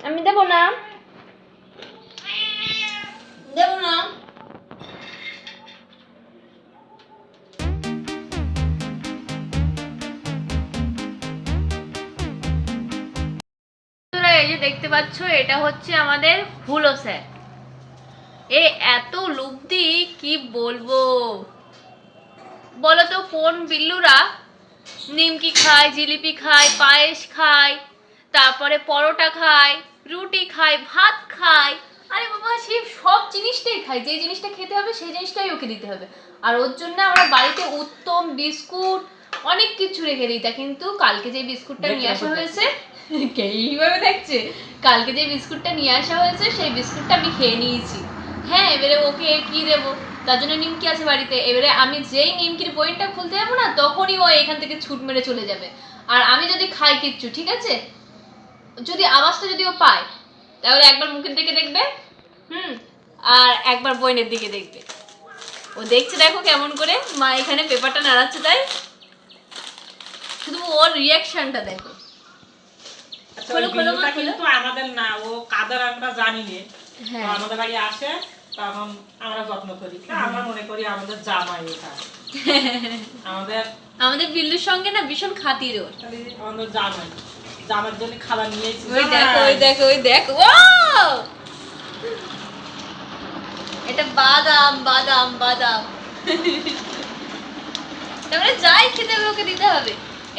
আমি দেবো না, দেবো না। এই যে দেখতে পাচ্ছ, এটা হচ্ছে আমাদের হুলো স্যার। এ এত লুব্ধি কি বলবো বলো তো। কোন বিল্লুরা নিমকি খায়, জিলিপি খায়, পায়েস খায়, তারপরে পরোটা খায়, রুটি খায়, ভাত খায়। আরে বাবা, সে সব জিনিসটাই খায়। যে জিনিসটা খেতে হবে সেই জিনিসটাই ওকে দিতে হবে। আর ওর জন্য আমরা বাড়িতে উত্তম বিস্কুট অনেক কিছু রেখে দিই। তা কিন্তু কালকে যে বিস্কুটটা নিয়ে আসা হয়েছে, এইভাবে দেখছে, কালকে যে বিস্কুটটা নিয়ে আসা হয়েছে সেই বিস্কুটটা আমি খেয়ে নিয়েছি। হ্যাঁ, এবারে ওকে কি দেবো, তার জন্য নিমকি আছে বাড়িতে। এবারে আমি যেই নিমকির বইটা খুলতে যাবো না, তখনই ও এখান থেকে ছুট মেরে চলে যাবে। আর আমি যদি খাই কিচ্ছু, ঠিক আছে, যদি আওয়াজটা যদি ও পায়, তাহলে একবার মুখের দিকে দেখবে, আর একবার বইনের দিকে দেখবে। ও দেখছে, দেখো কেমন করে মা এখানে পেপারটা নাড়াচ্ছে, তাই শুধু ওর রিয়াকশনটা দেখো। কিন্তু আমাদের না, ও কাদের আমরা জানি না। আমাদের বাড়ি আসে, তখন আমরা যত্ন করি। আমরা মনে করি আমাদের জামাই এটা। আমাদের বিল্লুর সঙ্গে না ভীষণ খাতির ওর। আমাদের জামাই, জামার জন্য খাবার নিয়েছি। ওই দেখো, ওই দেখো, ওই দেখো, ও এটা বাদাম বাদাম বাদাম। তারপরে যাই খেতে হবে ওকে দিতে হবে।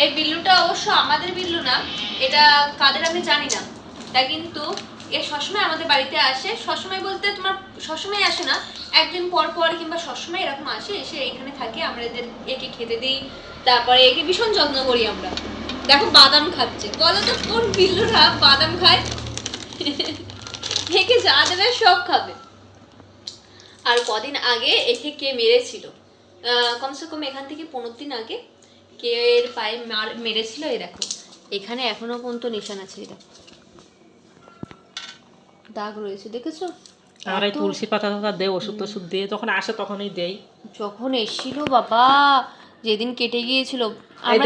এই বিল্লুটা অবশ্য আমাদের বিল্লু না, এটা কাদের আমি জানি না। তা কিন্তু এ সবসময় আমাদের বাড়িতে আসে। সবসময় বলতে তোমার সবসময় আসে না, একদিন পর পর কিংবা সবসময় এরকম আসে, এসে এখানে থাকে। আমরা একে খেতে দিই, তারপরে একে ভীষণ যত্ন করি আমরা। দেখো বাদাম খাচ্ছে, বলো তো কোন বিল্লুরা বাদাম খায়? একে যা দেবে সব খাবে। আর কদিন আগে একে কে মেরেছিল, কমসে কম এখান থেকে 15 দিন আগে কে এর পায়ে মেরেছিল। এই দেখো, এখানে এখনো পর্যন্ত নিশান আছে, এটা দাগ রয়েছে, দেখেছো? আর এই তুলসী পাতা দেয়, ওষুধ টষুধ দিয়ে, যখন আসে তখনই দেই। যখন এসেছিল বাবা, যেদিন কেটে গিয়েছিল।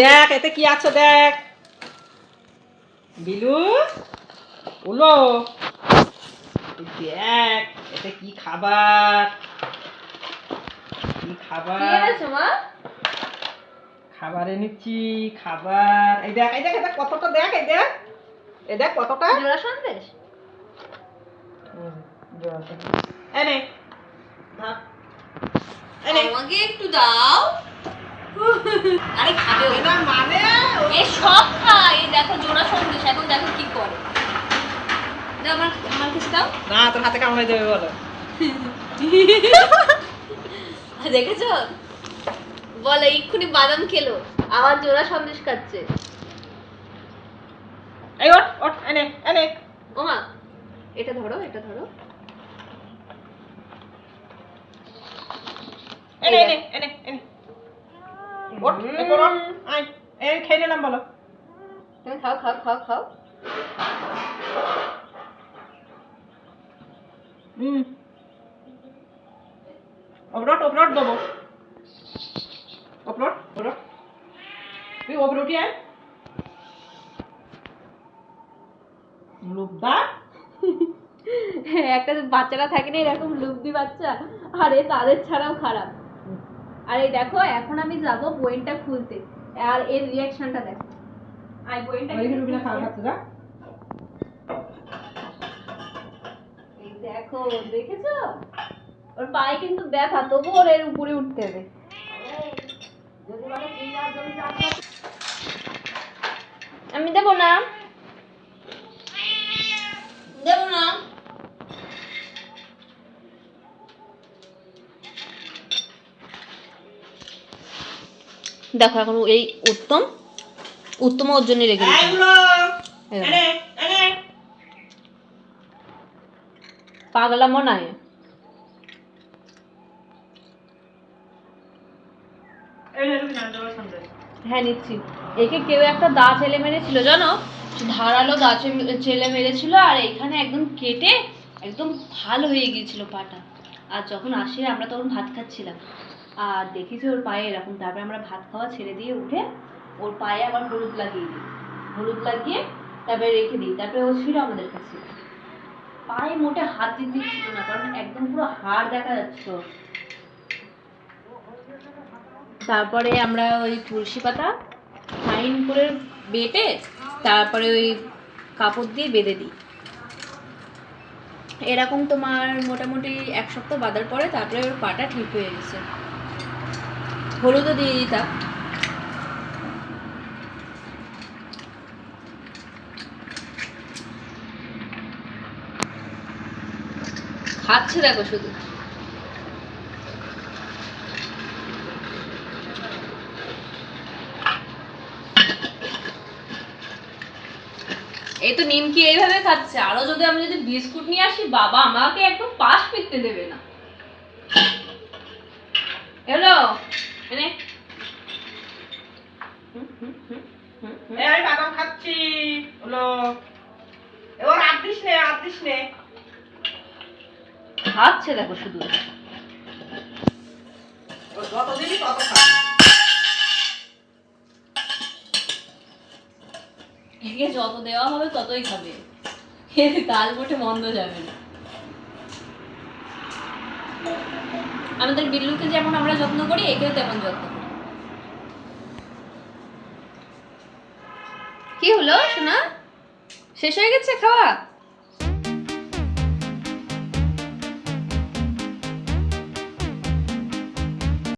দেখ এতে কি আছে, দেখ বিলু, ওলো দেখ এতে কি খাবার, কি খাবার, কি এনেছো মা? খাবার এনেছি, খাবার। এই দেখ, এই দেখ, এই দেখ কতটা, দেখ এই দেখ, এই দেখ কতটা জোড়া সন্দেশ। এনে আমাকে একটু দাও। আরে খাবে না মানে, এ সব খায়। এই দেখো জোড়া সন্দেশ, এখন দেখো কি করে। আমার আমার কিছু দাও না, তোর হাতে কামড়াই দেবে বলো। দেখেছো, বলে এক্ষুনি বাদাম খেলো, আবার জোড়া সন্দেশ খাচ্ছে। এই ওঠ ওঠ, এনে এনে, ওমা এটা ধরো, এটা ধরো, এনে এনে এনে এনে, ওঠ এরপর ওঠ, আয় এই খেয়ে নিলাম বলো। তুমি খাও খাও খাও খাও। অবরট অবরট দেবো, অবরট অবরট, তুই অবরটি আয় লুব্বা। একটা বাচ্চারা থাকে না এরকম লুব্ধি বাচ্চা, আরে তাদের ছাড়াও খারাপ। আর এই দেখো, এখন আমি যাব বইনটা খুলতে, আর এর রিঅ্যাকশনটা দেখো। আই বইনটা রুবিনা খাওয়া খাচ্ছে যা। এই দেখো, দেখেছো ওর পায়ে কিন্তু ব্যথা, তবু ওর এর উপরে উঠতে হবে। আমি দেবো না, দেবো না। দেখো এখন এই উত্তম ওর জন্য রেখে দিচ্ছি। পাগলা মনে হয়। হ্যাঁ নিচ্ছি। একে কেউ একটা দা ছেলে মেরেছিল জানো, ধারালো দা ছেলে মেরেছিল, আর এখানে একদম কেটে একদম ভালো হয়ে গিয়েছিল পাটা। আর যখন আসে আমরা তখন ভাত খাচ্ছিলাম, আর দেখেছি ওর পায়ে এরকম। তারপরে আমরা ভাত খাওয়া ছেড়ে দিয়ে উঠে ওর পায়ে আবার হলুদ লাগিয়ে দিই। হলুদ লাগিয়ে তারপরে রেখে দিই। তারপরে ও ছিল আমাদের কাছে, পায়ে মোটে হাত দিতে ছিল না, কারণ একদম পুরো হাড় দেখা যাচ্ছিল। তারপরে আমরা ওই তুলসী পাতা ফাইন করে বেটে তারপরে ওই কাপড় দিয়ে বেঁধে দিই। এরকম তোমার মোটামুটি 1 সপ্তাহ বাঁধার পরে তারপরে ওর পাটা ঠিক হয়ে গেছে। হলুদও দিয়ে দিতাম। খাচ্ছে দেখো শুধু। এই তো নিমকি এইভাবে খাচ্ছে। আরো যদি আমি যদি বিস্কুট নিয়ে আসি, বাবা আমাকে একদম পাশ ফিরতে দেবে না। এলো এনে আমি বাদাম খাচ্ছি। হলো এবার আর দিস নে। খাচ্ছে দেখো শুধু। যত দিবি তত খাবি। একে যত দেওয়া হবে ততই খাবে, কাল মোটে মন্দ যাবে না। আমাদের বিল্লুকে যেমন আমরা যত্ন করি, একেও তেমন যত্ন করি। কি হলো সোনা, শেষ হয়ে গেছে খাওয়া?